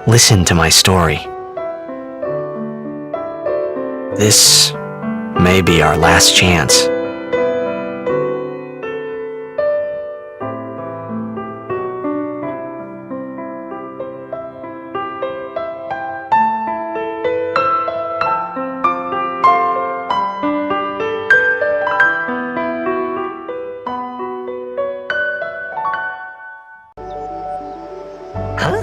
Listen to my story. This may be our last chance. Huh?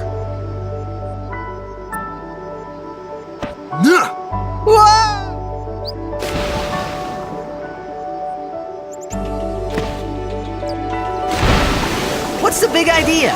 What's the big idea?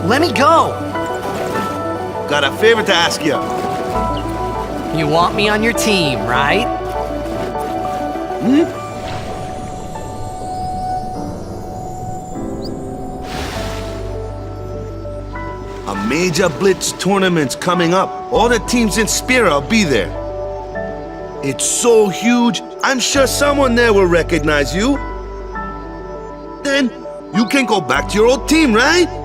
Let me go! Got a favor to ask you. You want me on your team, right? A major Blitz tournament's coming up. All the teams in Spira will be there. It's so huge, I'm sure someone there will recognize you. Then you can go back to your old team, right?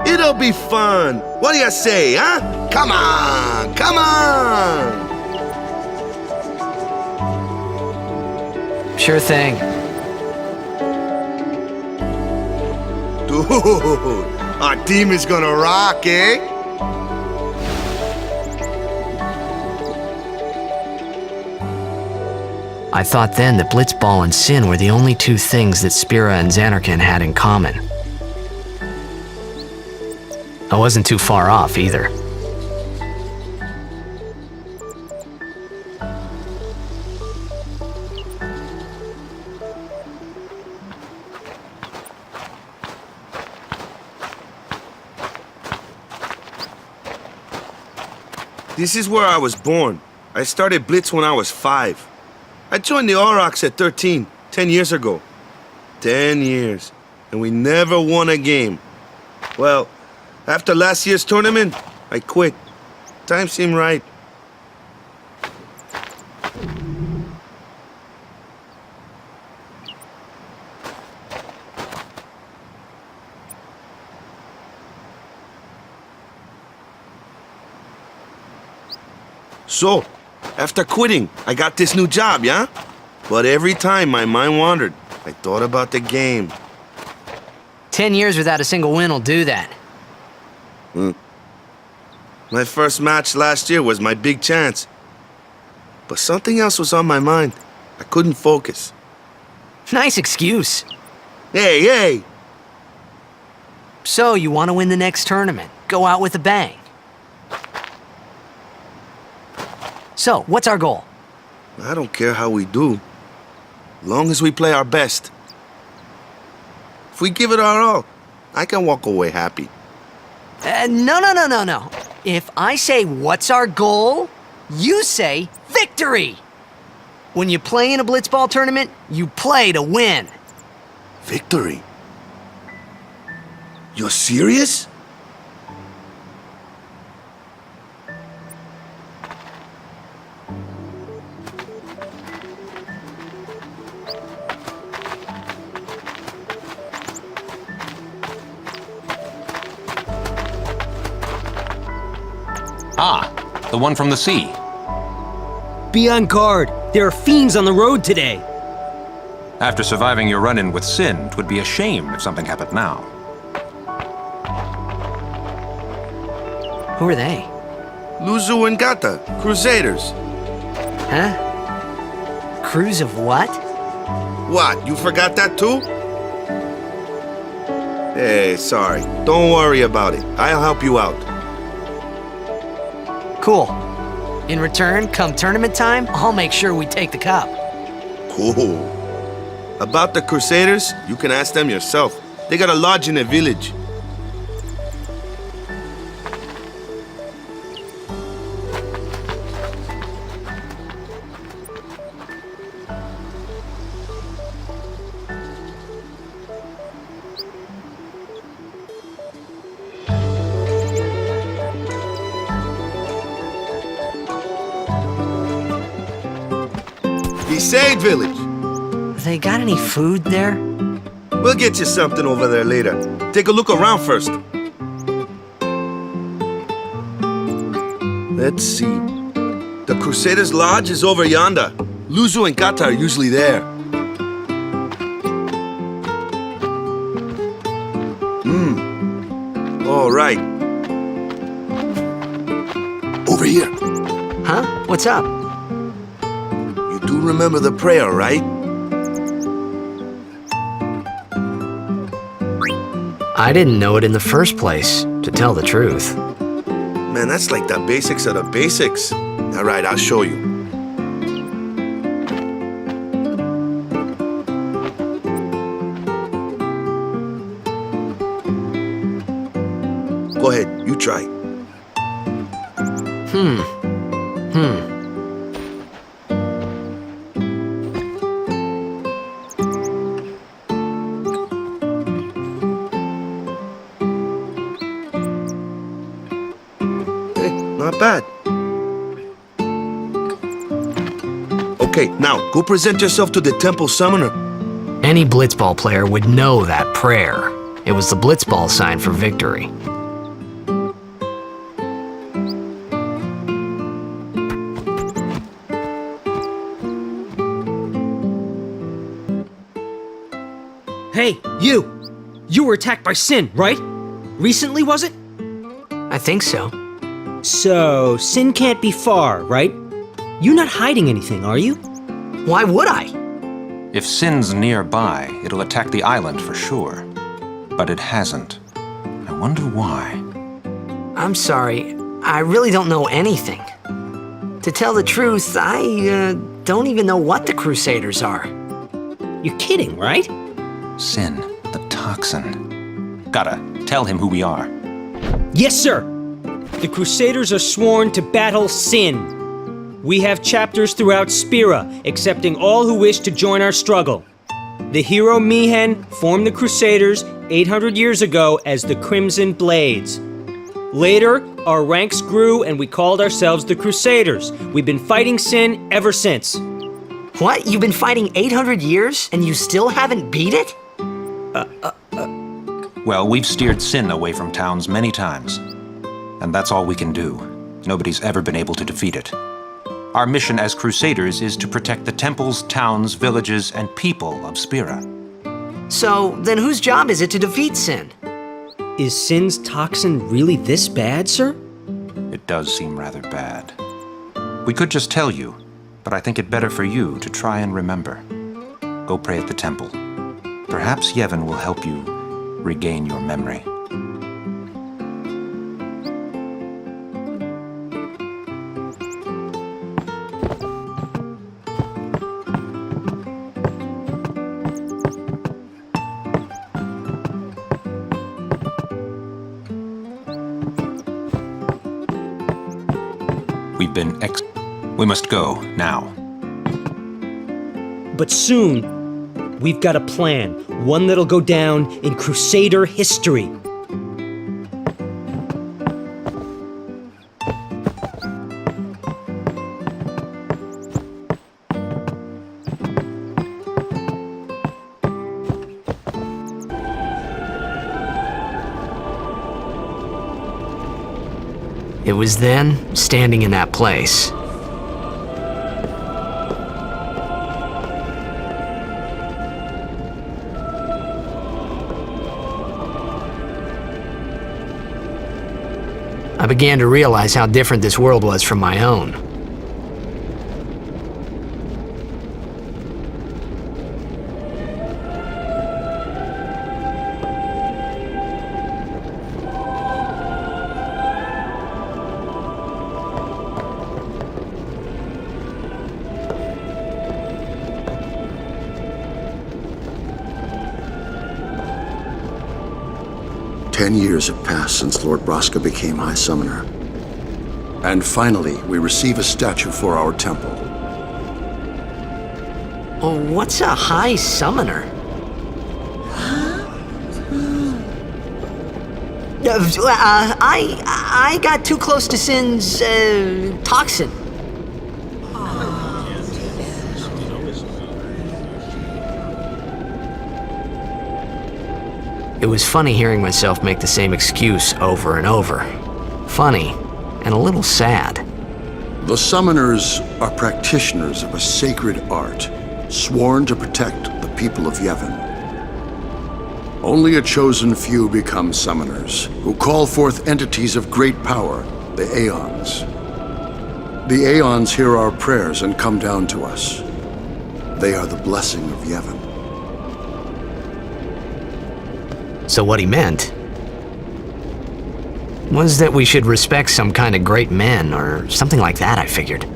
It'll be fun. What do you say, huh? Come on, come on! Sure thing. Dude, our team is gonna rock, eh? I thought then that Blitzball and Sin were the only two things that Spira and Xanarkin had in common. I wasn't too far off either. This is where I was born. I started Blitz when I was 5. I joined the Aurochs at 13, 10 years ago. 10 years, and we never won a game. Well, after last year's tournament, I quit. Time seemed right. So, after quitting, I got this new job, yeah? But every time my mind wandered, I thought about the game. 10 years without a single win will do that. My first match last year was my big chance. But something else was on my mind. I couldn't focus. Nice excuse. Hey, hey! So, you want to win the next tournament. Go out with a bang. So, what's our goal? I don't care how we do. Long as we play our best. If we give it our all, I can walk away happy. No. If I say, what's our goal? You say, victory! When you play in a blitzball tournament, you play to win. Victory? You're serious? Ah, the one from the sea. Be on guard. There are fiends on the road today. After surviving your run-in with Sin, 'twould be a shame if something happened now. Who are they? Luzu and Gata, Crusaders. Huh? Crews of what? What, you forgot that too? Hey, sorry. Don't worry about it. I'll help you out. Cool. In return, come tournament time, I'll make sure we take the cup. Cool. About the Crusaders, you can ask them yourself. They got a lodge in a village. Sade Village. They got any food there? We'll get you something over there later. Take a look around first. Let's see. The Crusaders' Lodge is over yonder. Luzu and Kata are usually there. All right. Over here. Huh? What's up? You do remember the prayer, right? I didn't know it in the first place, to tell the truth. Man, that's like the basics of the basics. All right, I'll show you. Go ahead, you try. Not bad. Okay, now go present yourself to the temple summoner. Any blitzball player would know that prayer. It was the blitzball sign for victory. Hey, you! You were attacked by Sin, right? Recently, was it? I think so. So, Sin can't be far, right? You're not hiding anything, are you? Why would I? If Sin's nearby, it'll attack the island for sure. But it hasn't. I wonder why. I'm sorry, I really don't know anything. To tell the truth, I don't even know what the Crusaders are. You're kidding, right? Sin, the toxin. Gotta tell him who we are. Yes, sir! The Crusaders are sworn to battle Sin. We have chapters throughout Spira, accepting all who wish to join our struggle. The hero Mihen formed the Crusaders 800 years ago as the Crimson Blades. Later, our ranks grew and we called ourselves the Crusaders. We've been fighting Sin ever since. What? You've been fighting 800 years and you still haven't beat it? Well, we've steered Sin away from towns many times. And that's all we can do. Nobody's ever been able to defeat it. Our mission as Crusaders is to protect the temples, towns, villages, and people of Spira. So, then whose job is it to defeat sin? Is Sin's toxin really this bad, sir? It does seem rather bad. We could just tell you, but I think it better for you to try and remember. Go pray at the temple. Perhaps Yevon will help you regain your memory. We must go, now. But soon, we've got a plan. One that'll go down in Crusader history. It was then, standing in that place, I began to realize how different this world was from my own. Ten years have passed since Lord Braska became High Summoner. And finally, we receive a statue for our temple. Oh, what's a High Summoner? I got too close to Sin's, toxin. It was funny hearing myself make the same excuse over and over. Funny, and a little sad. The Summoners are practitioners of a sacred art, sworn to protect the people of Yevon. Only a chosen few become Summoners, who call forth entities of great power, the Aeons. The Aeons hear our prayers and come down to us. They are the blessing of Yevon. So what he meant was that we should respect some kind of great men, or something like that, I figured.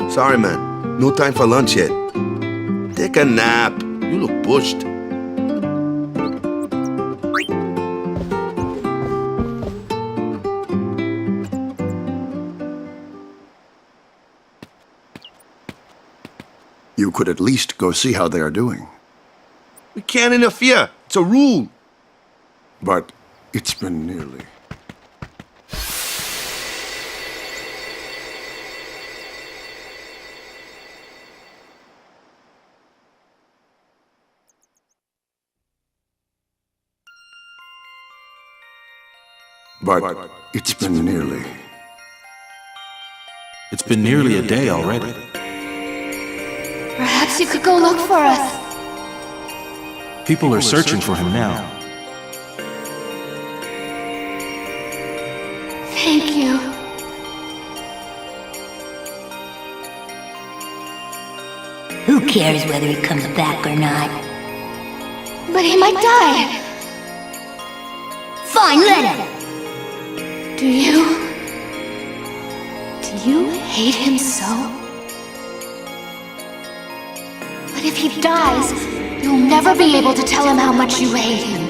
Sorry, man. No time for lunch yet. Take a nap. You look pushed. You could at least go see how they are doing. We can't interfere. It's a rule. But it's been nearly. But it's been nearly. It's been nearly a day already. Perhaps you could go look for us. People are searching for him now. Thank you. Who cares whether he comes back or not? But he might die. Fine, let him! Do you hate him so? But if he dies, you'll never be able to tell him how much you hate him.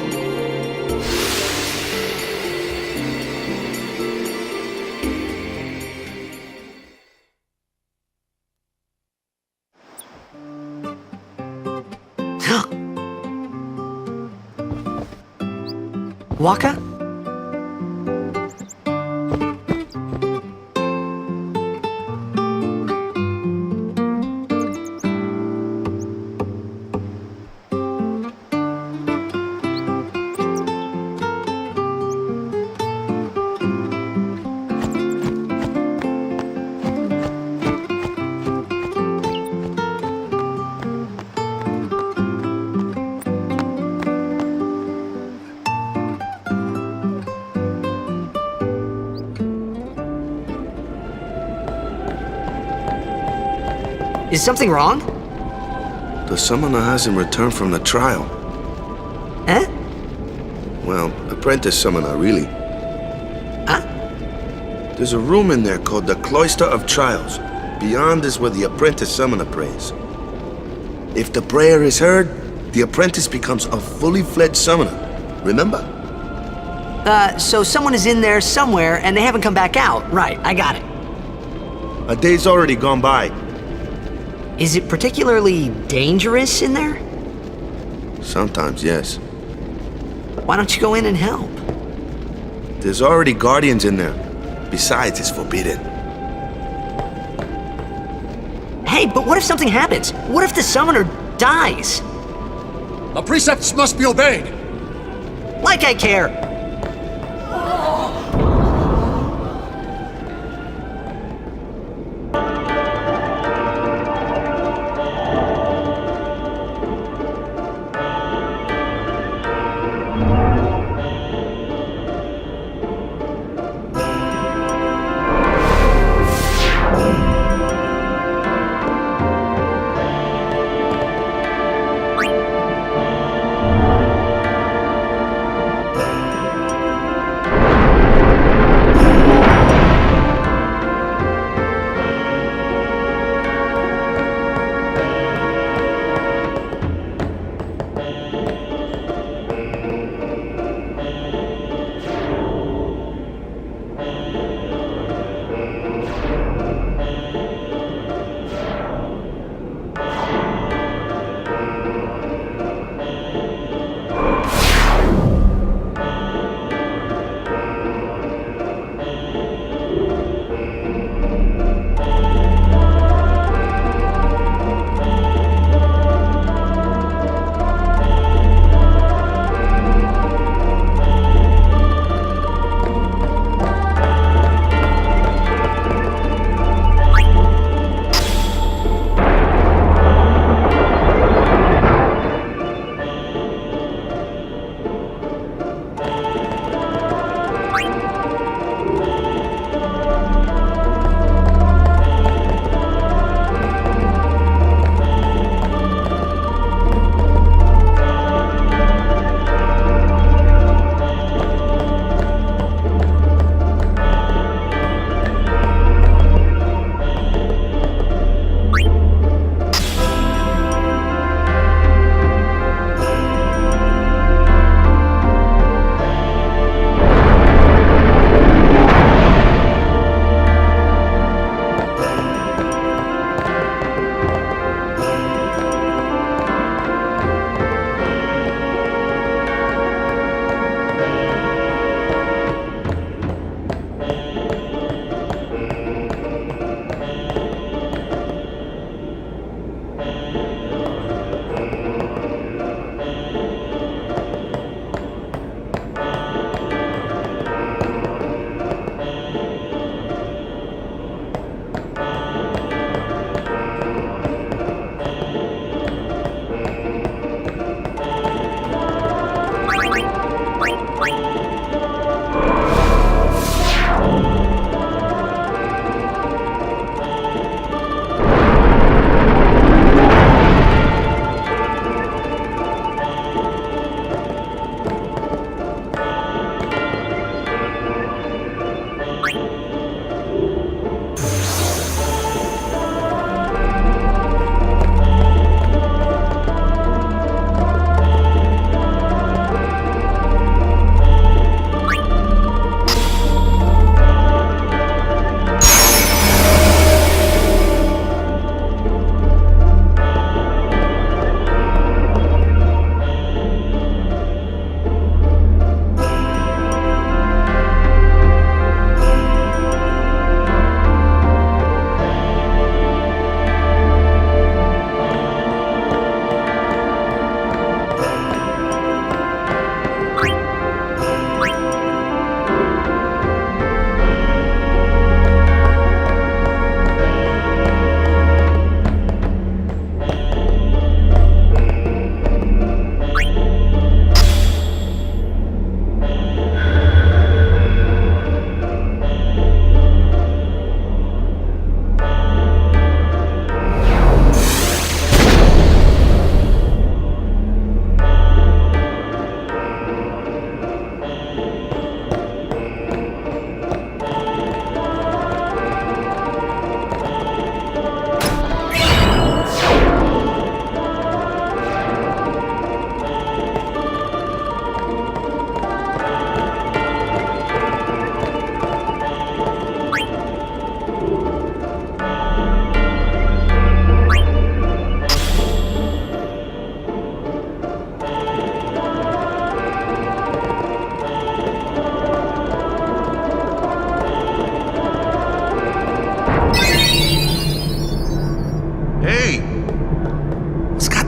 Waka? Is something wrong? The summoner hasn't returned from the trial. Eh? Well, apprentice summoner, really. Huh? There's a room in there called the Cloister of Trials. Beyond is where the apprentice summoner prays. If the prayer is heard, the apprentice becomes a fully fledged summoner. Remember? So someone is in there somewhere and they haven't come back out. Right, I got it. A day's already gone by. Is it particularly dangerous in there? Sometimes, yes. Why don't you go in and help? There's already guardians in there. Besides, it's forbidden. Hey, but what if something happens? What if the summoner dies? The precepts must be obeyed. Like I care.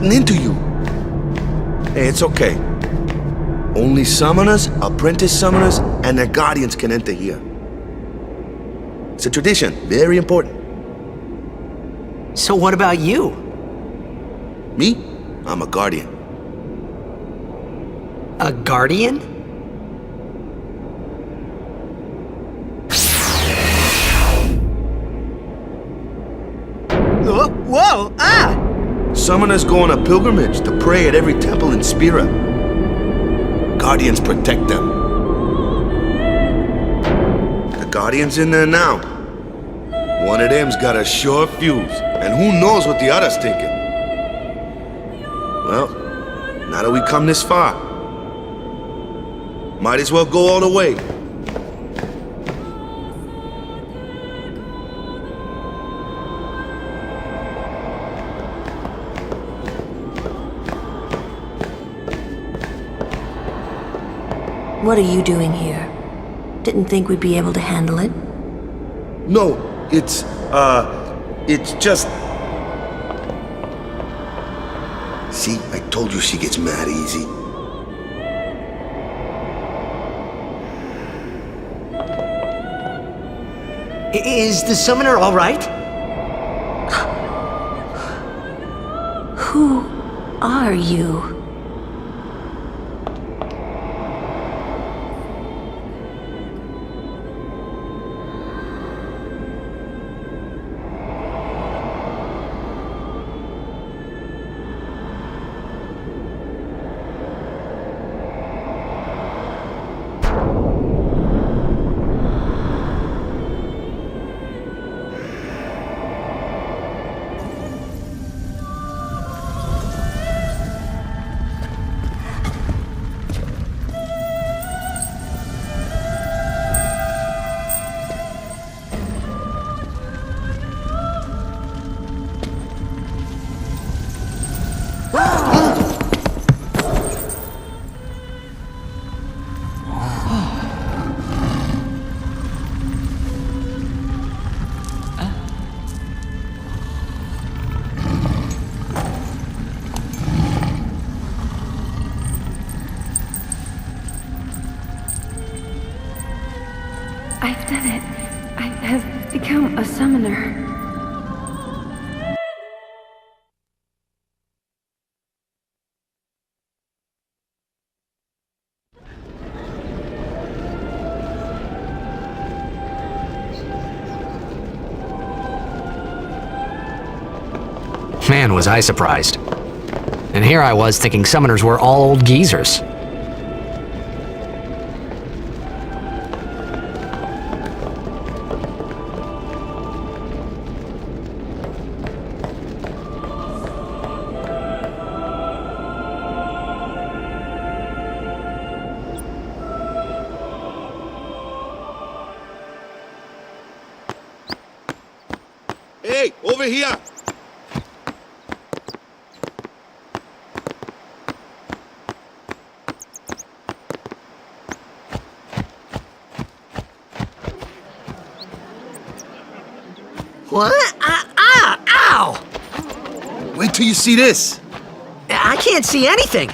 gotten into you. Hey, it's okay. Only summoners, apprentice summoners, and their guardians can enter here. It's a tradition, very important. So what about you? Me? I'm a guardian. A guardian? Whoa! Ah! Summoners go on a pilgrimage to pray at every temple in Spira. Guardians protect them. The Guardian's in there now. One of them's got a sure fuse, and who knows what the other's thinking. Well, now that we come this far, might as well go all the way. What are you doing here? Didn't think we'd be able to handle it? No, it's just... See, I told you she gets mad easy. Is the summoner all right? Who are you? I've done it. I have become a summoner. Man, was I surprised. And here I was thinking summoners were all old geezers. Hey, over here! What? Ow! Wait till you see this. I can't see anything.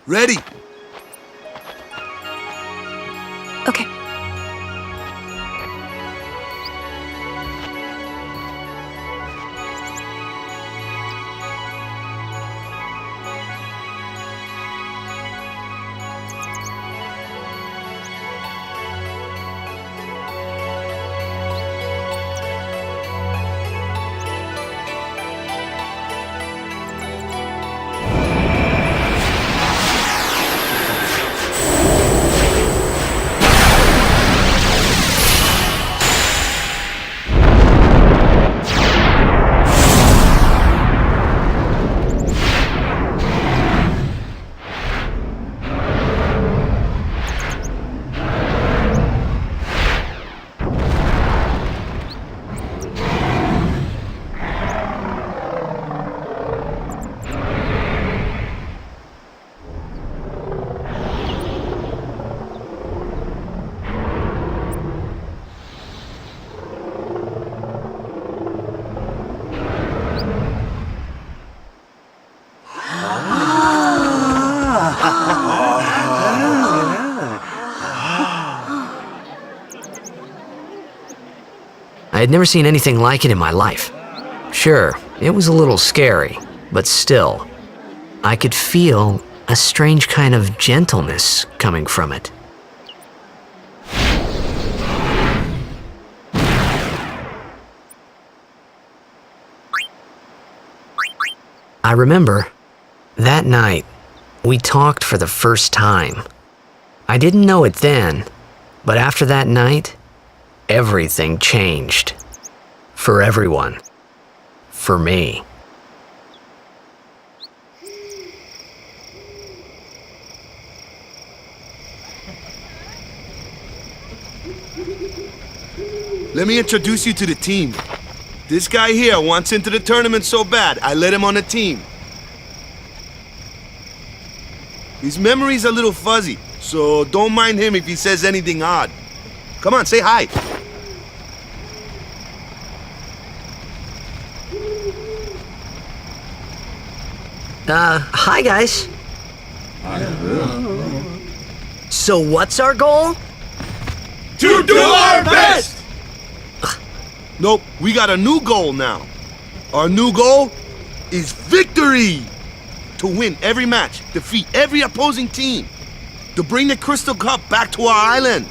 Ready? Okay. had never seen anything like it in my life. Sure, it was a little scary, but still, I could feel a strange kind of gentleness coming from it. I remember that night we talked for the first time. I didn't know it then, but after that night, everything changed. For everyone. For me. Let me introduce you to the team. This guy here wants into the tournament so bad, I let him on the team. His memory's a little fuzzy, so don't mind him if he says anything odd. Come on, say hi. Hi guys. So what's our goal? To do our best! Nope, we got a new goal now. Our new goal is victory! To win every match, defeat every opposing team, to bring the Crystal Cup back to our island.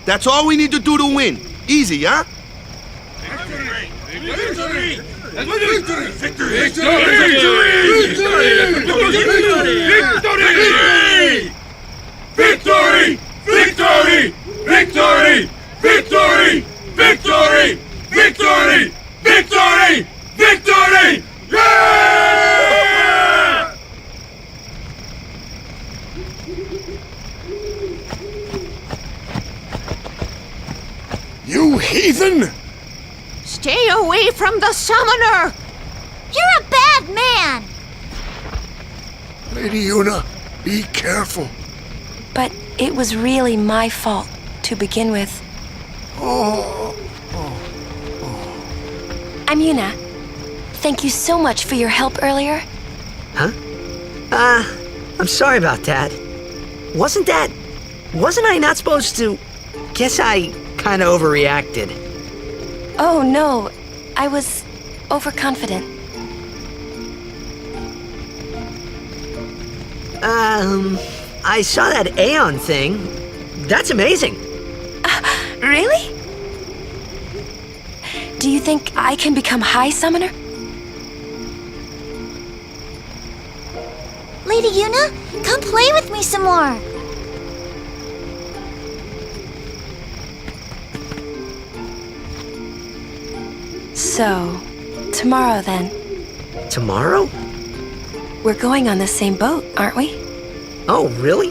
That's all we need to do to win. Easy, huh? Victory! Victory! Victory! Victory! Victory! Victory! Victory! Victory! Victory! Victory! Victory! Victory! Yeah! You heathen! Stay away from the summoner! You're a bad man! Lady Una, be careful. But it was really my fault to begin with. I'm Yuna. Thank you so much for your help earlier. Huh? I'm sorry about that. Wasn't I not supposed to? Guess I kinda overreacted. Oh no, I was overconfident. I saw that Aeon thing. That's amazing. Really? Do you think I can become High Summoner? Lady Yuna, come play with me some more! So, tomorrow then. Tomorrow? We're going on the same boat, aren't we? Oh, really?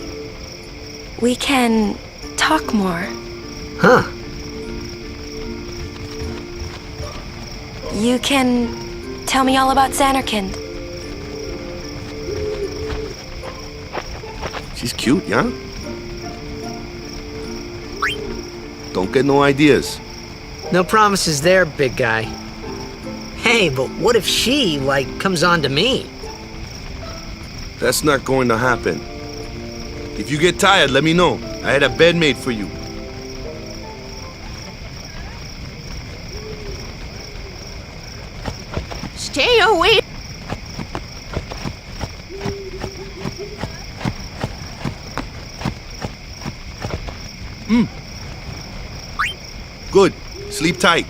We can talk more. Huh. You can tell me all about Xanarkand. She's cute, yeah? Don't get no ideas. No promises there, big guy. Hey, but what if she, comes on to me? That's not going to happen. If you get tired, let me know. I had a bed made for you. Stay away! Good. Sleep tight.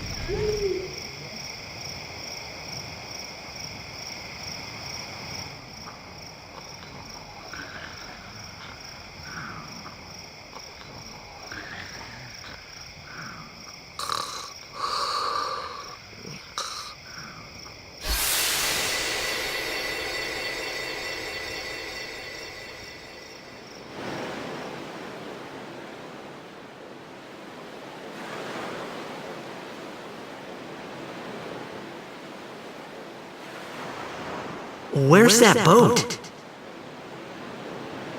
Where's that boat?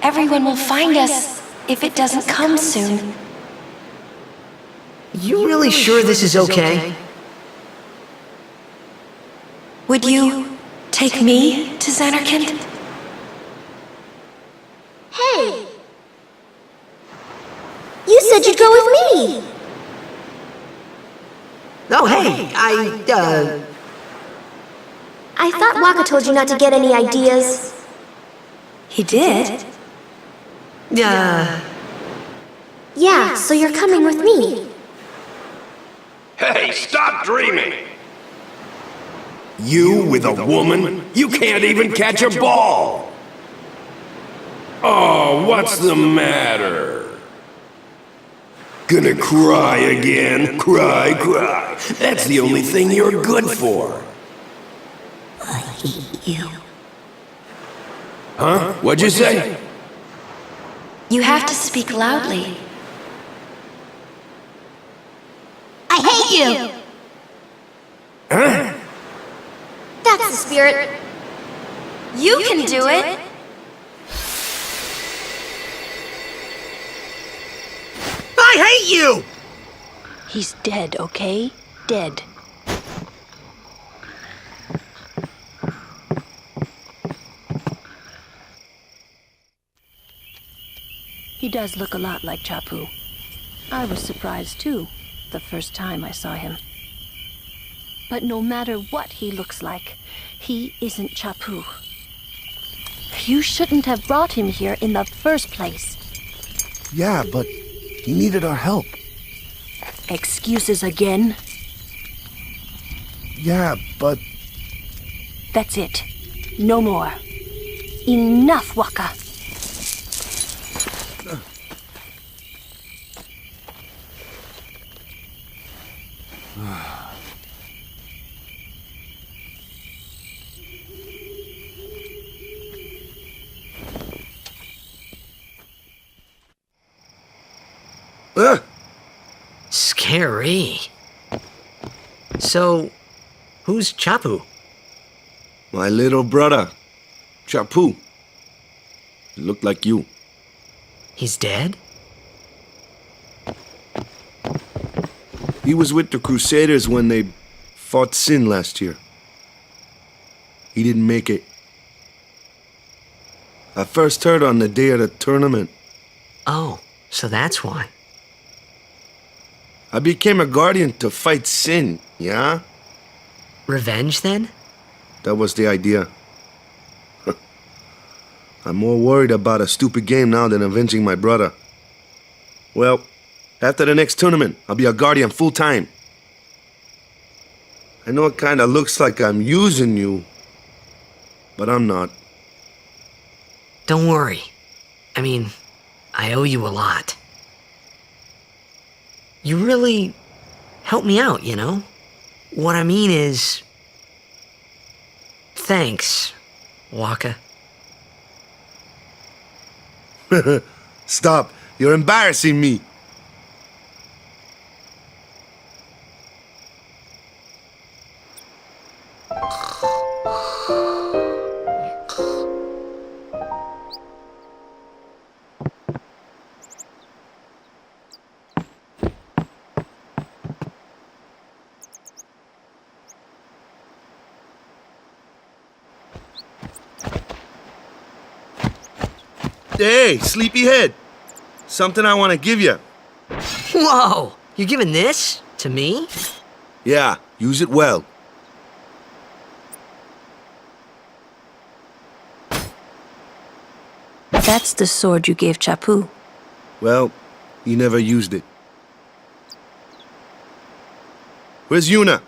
Everyone will find us if it doesn't come soon. You really sure this is okay? Would you take me to Xanarkand? Hey! You said you'd go with me! Oh, hey, I thought Waka told you not to get any ideas. He did? Yeah, so you're coming with me. Hey, stop dreaming! You with a woman? You can't even catch a ball! Oh, what's the matter? Gonna cry again? Cry. That's the only thing you're good for. I hate you. Huh? What'd you say? You have to speak loudly. I hate you! Huh? That's the spirit. You can do it. I hate you! He's dead, okay? Dead. He does look a lot like Chapu. I was surprised too, the first time I saw him. But no matter what he looks like, he isn't Chapu. You shouldn't have brought him here in the first place. Yeah, but he needed our help. Excuses again? Yeah, but... That's it. No more. Enough, Waka. Scary. So, who's Chapu? My little brother, Chapu. He looked like you. He's dead? He was with the Crusaders when they fought Sin last year. He didn't make it. I first heard on the day of the tournament. Oh, so that's why. I became a guardian to fight Sin, yeah? Revenge, then? That was the idea. I'm more worried about a stupid game now than avenging my brother. Well, after the next tournament, I'll be a guardian full-time. I know it kinda looks like I'm using you, but I'm not. Don't worry. I mean, I owe you a lot. You really helped me out, you know? What I mean is... Thanks, Waka. Stop. You're embarrassing me. Hey, sleepyhead. Something I want to give you. Whoa! You're giving this to me? Yeah, use it well. That's the sword you gave Chapu. Well, he never used it. Where's Yuna?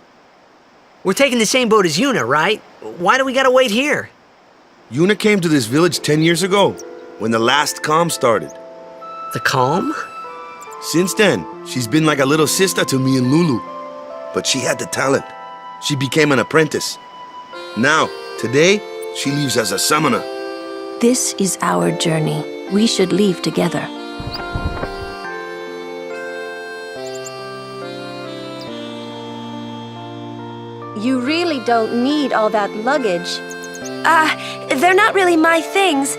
We're taking the same boat as Yuna, right? Why do we gotta wait here? Yuna came to this village 10 years ago, when the last calm started. The calm? Since then, she's been like a little sister to me and Lulu. But she had the talent. She became an apprentice. Now, today, she leaves as a summoner. This is our journey. We should leave together. You really don't need all that luggage. They're not really my things.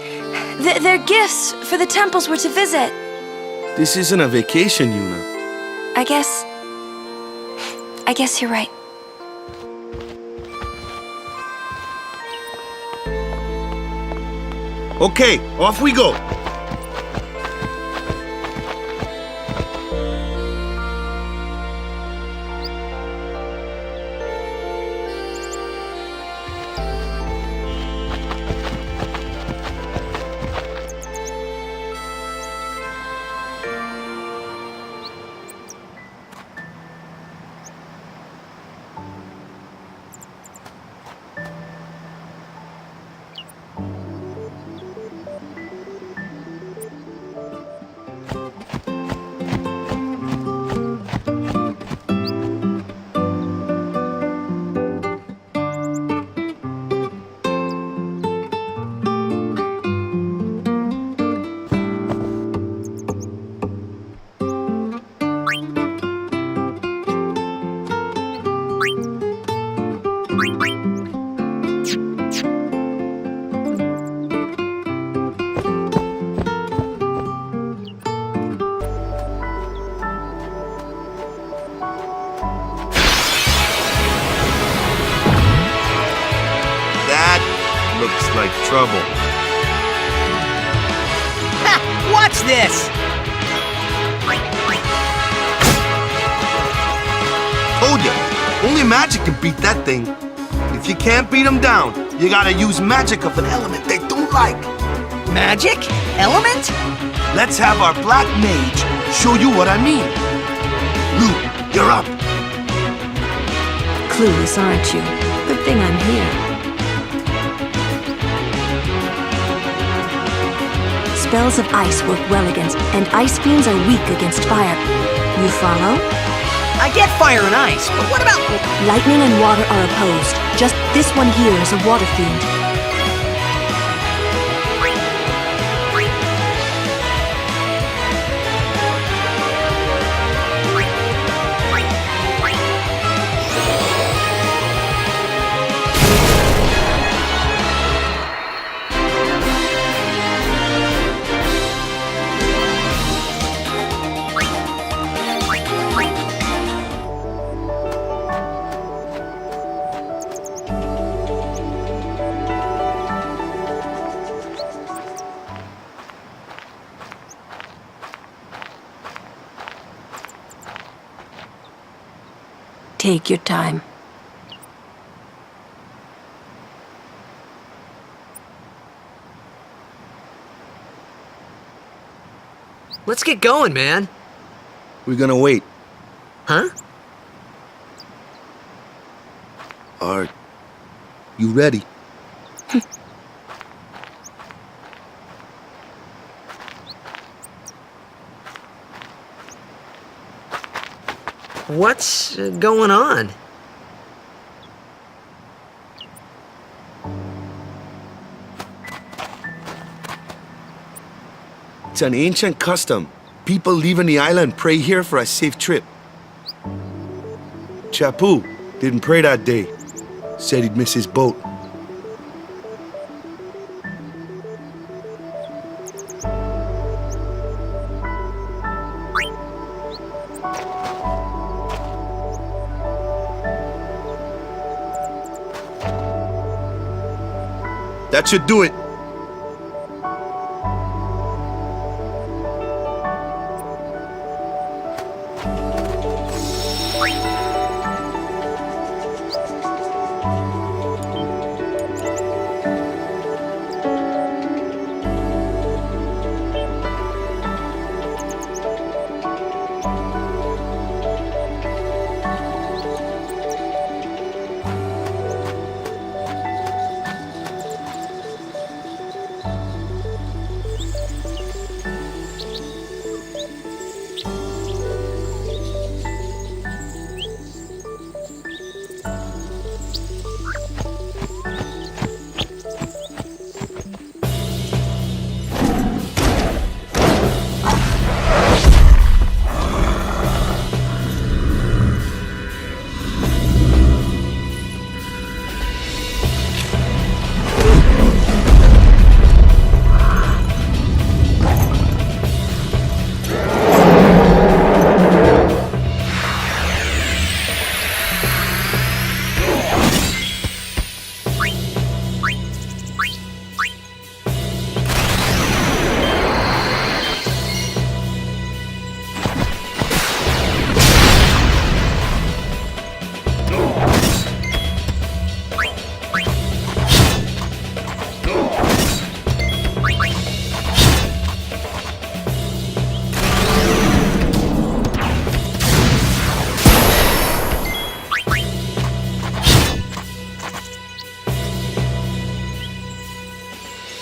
They're gifts for the temples we're to visit. This isn't a vacation, Yuna. I guess you're right. Okay, off we go. looks like trouble. Ha! Watch this! Told ya, only magic can beat that thing. If you can't beat them down, you gotta use magic of an element they don't like. Magic? Element? Let's have our black mage show you what I mean. Lou, you're up. Clueless, aren't you? Good thing I'm here. Spells of ice work well against, and ice fiends are weak against fire. You follow? I get fire and ice, but what about... Lightning and water are opposed. Just this one here is a water fiend. Take your time. Let's get going, man. We're gonna wait. Huh? Are you ready? What's going on? It's an ancient custom. People leaving the island pray here for a safe trip. Pt.2 didn't pray that day. Said he'd miss his boat. That should do it.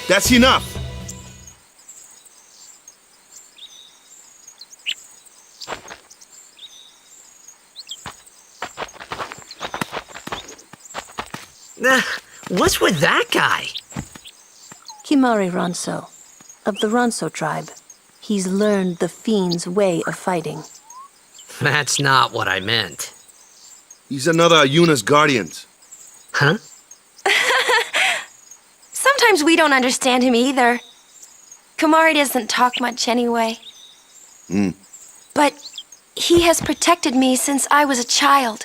That's enough. What's with that guy? Kimari Ronso, of the Ronso tribe. He's learned the fiend's way of fighting. That's not what I meant. He's another of Yuna's guardians. Huh? Sometimes we don't understand him either. Kumari doesn't talk much anyway. But he has protected me since I was a child.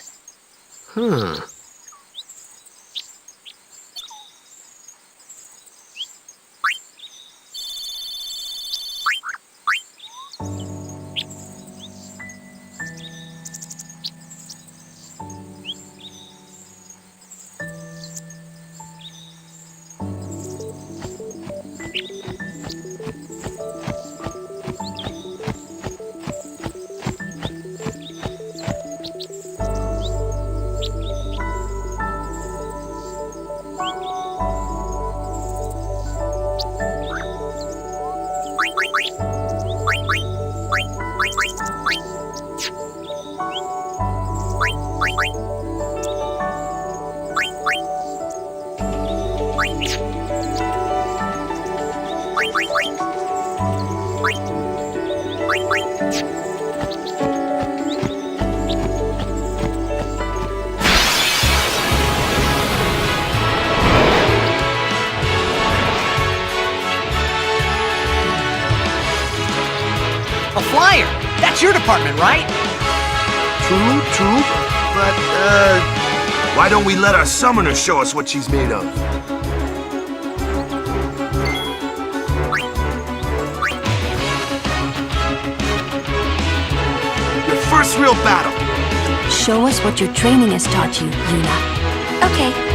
department, right? True. But, why don't we let our summoner show us what she's made of? Your first real battle. Show us what your training has taught you, Yuna. Okay.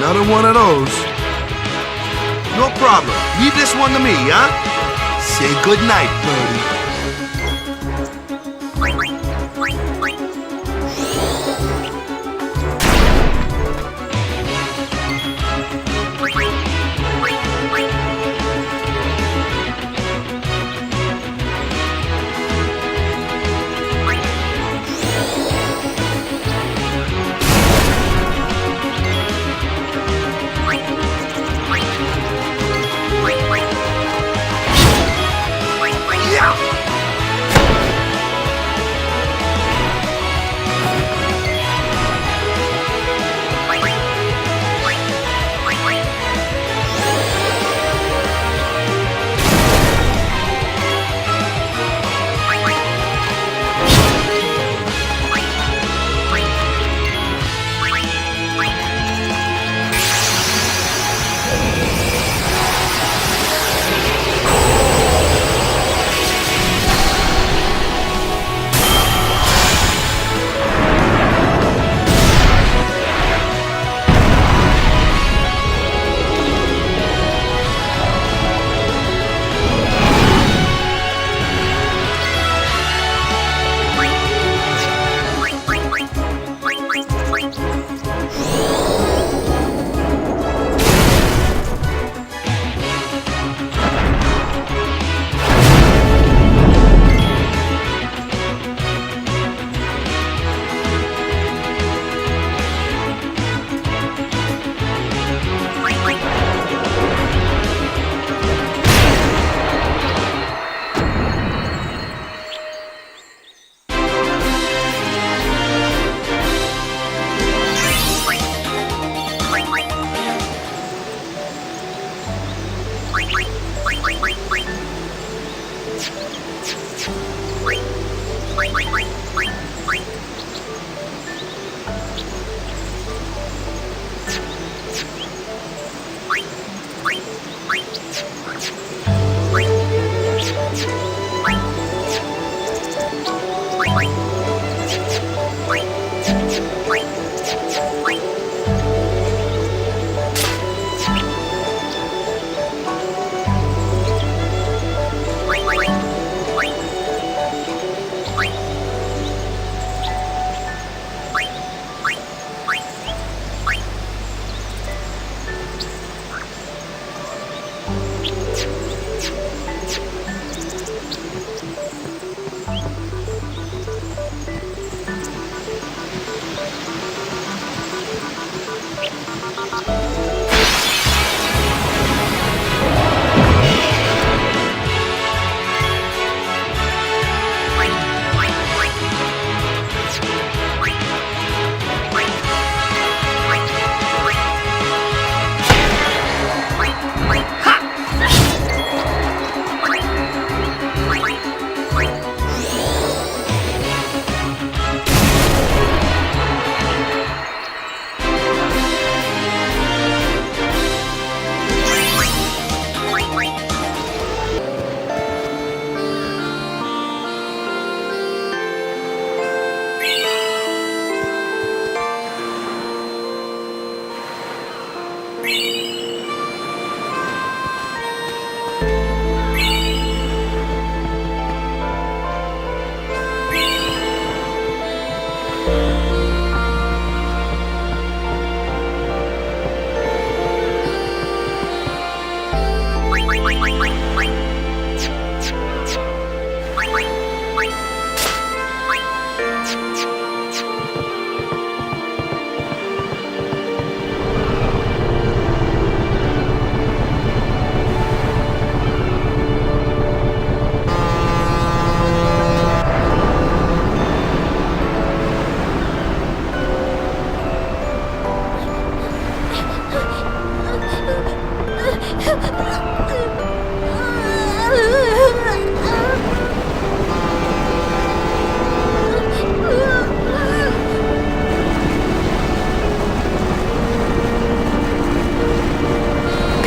Another one of those. No problem. Leave this one to me, huh? Say goodnight, birdie. Yeah!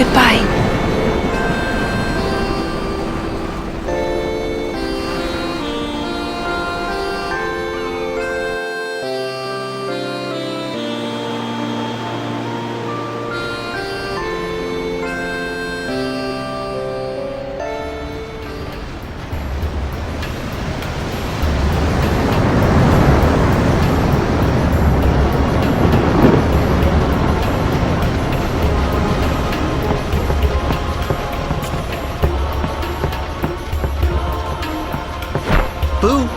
goodbye. Boo!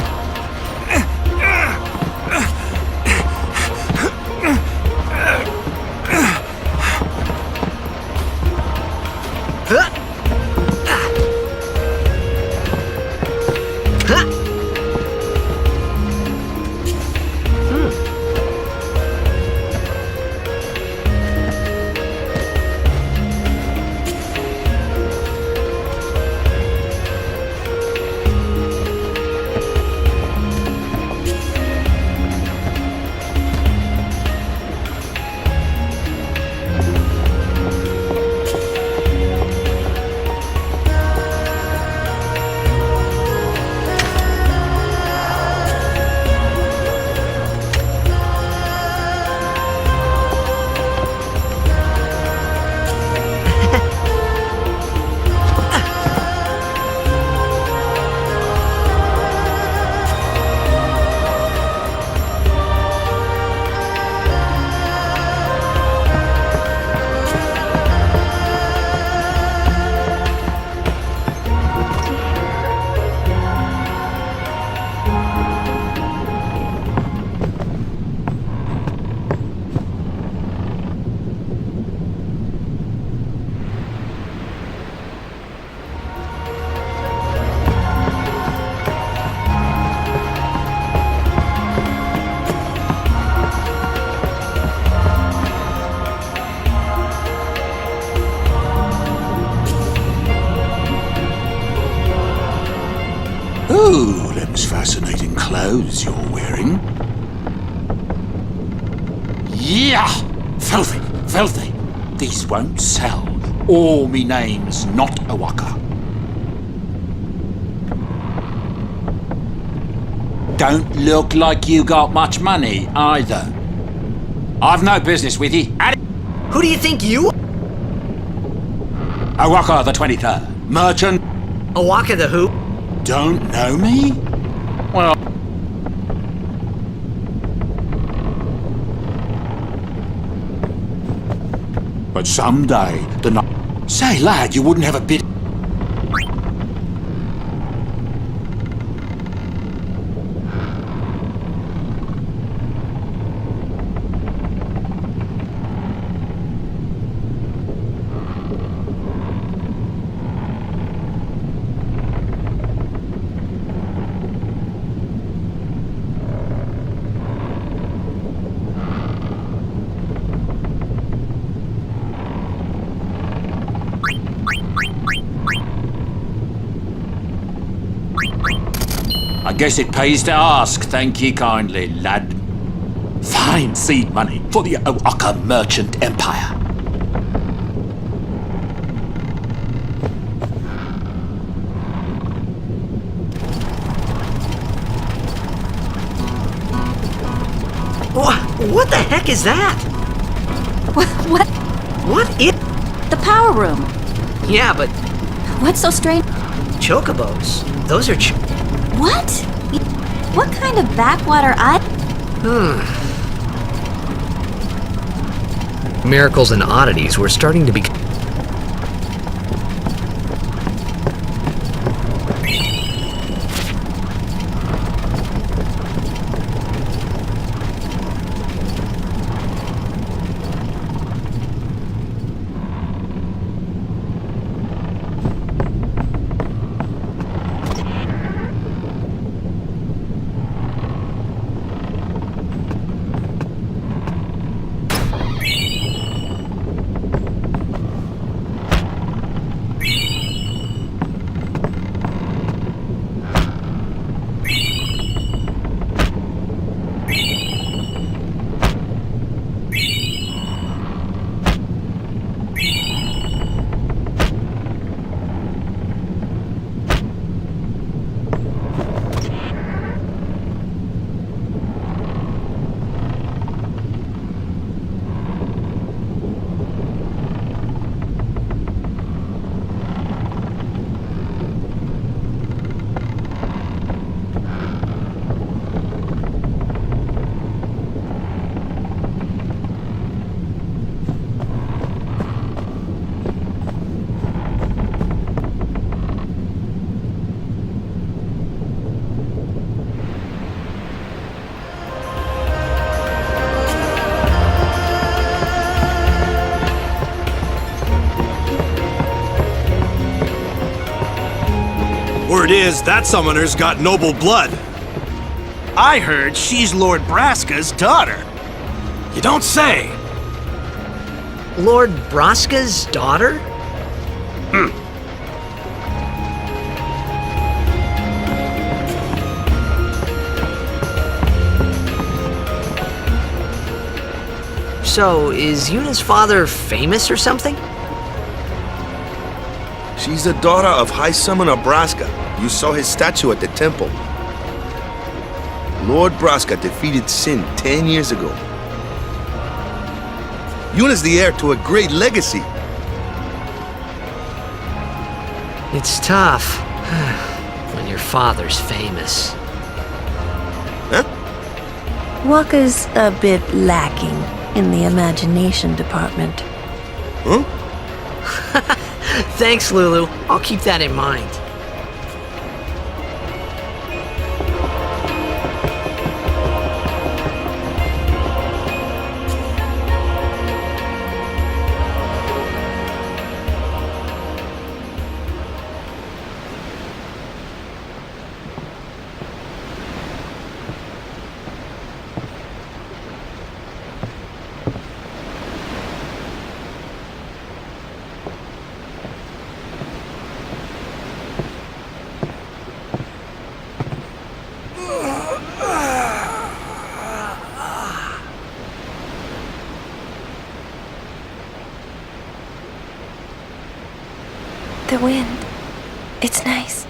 Ooh, them's fascinating clothes you're wearing. Yeah! Filthy, filthy. These won't sell. Or me name's not Awaka. Don't look like you got much money, either. I've no business with you. Who do you think you? Awaka the 23rd. Merchant. Awaka the who? Don't know me? Well... But someday, the night... Say, lad, you wouldn't have a bit... I guess it pays to ask, thank ye kindly, lad. Fine seed money for the Oaka merchant empire. What the heck is that? What? What is... The power room. Yeah, but... What's so strange? Chocobos. Those are What? What kind of backwater Miracles and oddities were starting to be... Word is, that summoner's got noble blood. I heard she's Lord Braska's daughter. You don't say. Lord Braska's daughter? So, is Yuna's father famous or something? She's the daughter of High Summoner Braska. You saw his statue at the temple. Lord Braska defeated Sin 10 years ago. Yuna's the heir to a great legacy. It's tough when your father's famous. Huh? Waka's a bit lacking in the imagination department. Huh? Thanks, Lulu. I'll keep that in mind. The wind. It's nice.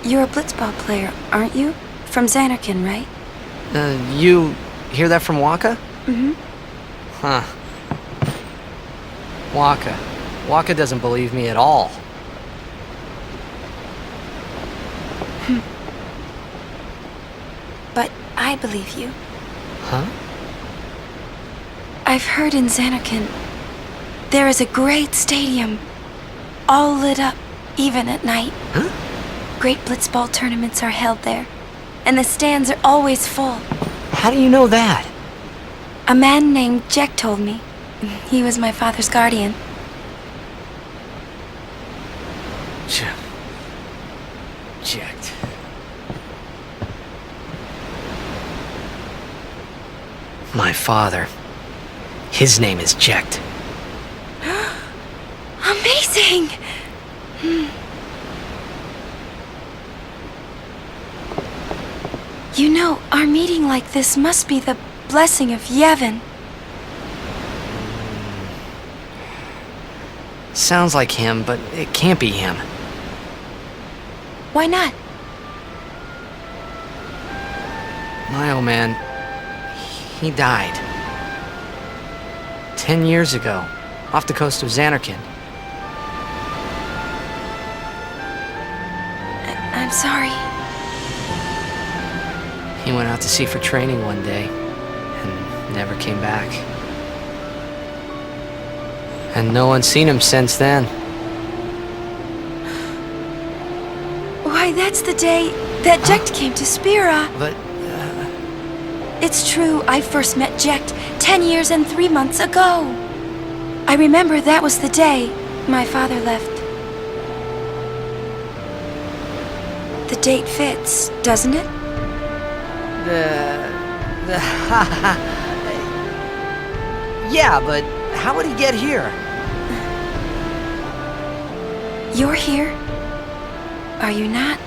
You're a blitzball player, aren't you? From Xanarkin, right? You hear that from Waka? Mm-hmm. Huh. Waka. Waka doesn't believe me at all. But I believe you. Huh? I've heard in Xanarkin there is a great stadium, all lit up, even at night. Huh? Great blitzball tournaments are held there, and the stands are always full. How do you know that? A man named Jack told me. He was my father's guardian. Checked. My father. His name is Jecht. Amazing! You know, our meeting like this must be the blessing of Yevon. Sounds like him, but it can't be him. Why not? My old man, he died. 10 years ago, off the coast of Xanarkin. I'm sorry. He went out to sea for training one day, and never came back. And no one's seen him since then. Why, that's the day that Jecht came to Spira. But, It's true, I first met Jecht 10 years and 3 months ago. I remember that was the day my father left. The date fits, doesn't it? Yeah, but how would he get here? You're here, are you not?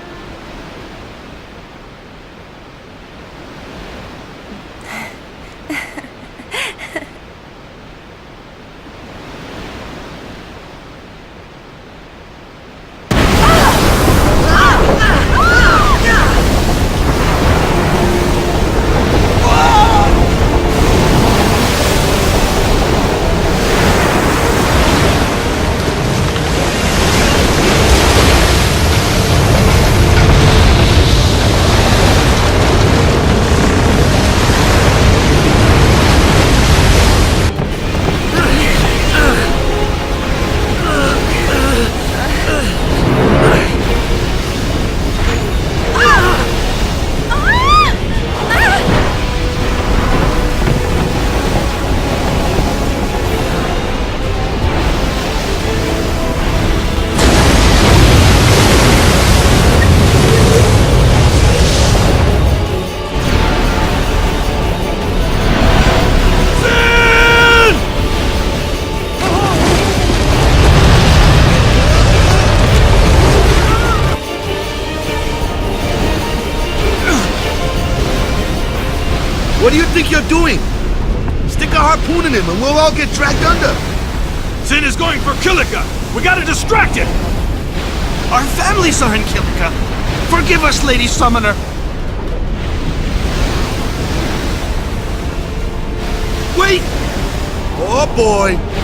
What do you think you're doing? Stick a harpoon in him and we'll all get dragged under. Sin is going for Kilika! We gotta distract it! Our families are in Kilika. Forgive us, Lady Summoner. Wait! Oh boy!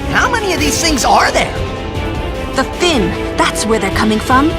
How many of these things are there? The fin, that's where they're coming from.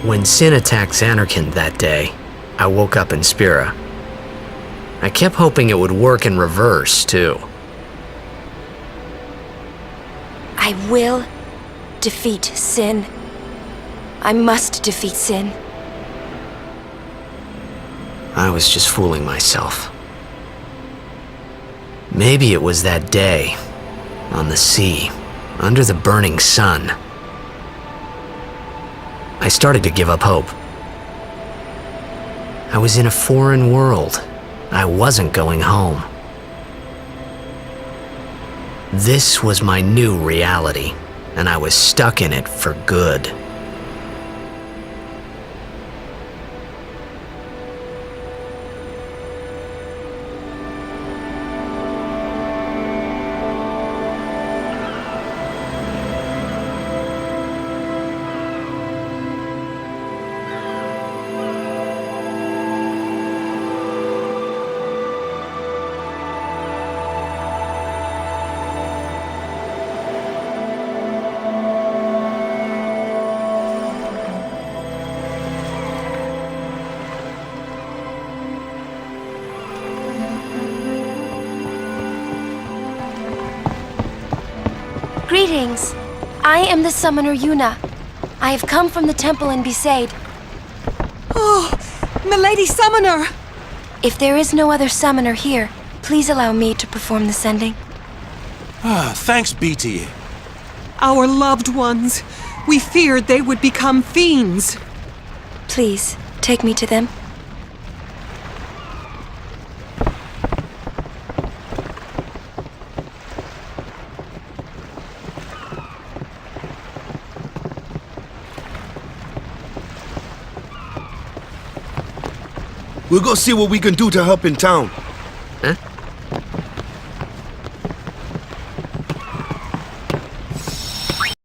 When Sin attacked Xanarkand that day, I woke up in Spira. I kept hoping it would work in reverse, too. I will defeat Sin. I must defeat Sin. I was just fooling myself. Maybe it was that day, on the sea, under the burning sun. I started to give up hope. I was in a foreign world. I wasn't going home. This was my new reality, and I was stuck in it for good. Greetings. I am the summoner Yuna. I have come from the temple in Besaid. Oh, Milady Summoner! If there is no other summoner here, please allow me to perform the sending. Thanks, Pt. Our loved ones. We feared they would become fiends. Please, take me to them. We'll go see what we can do to help in town.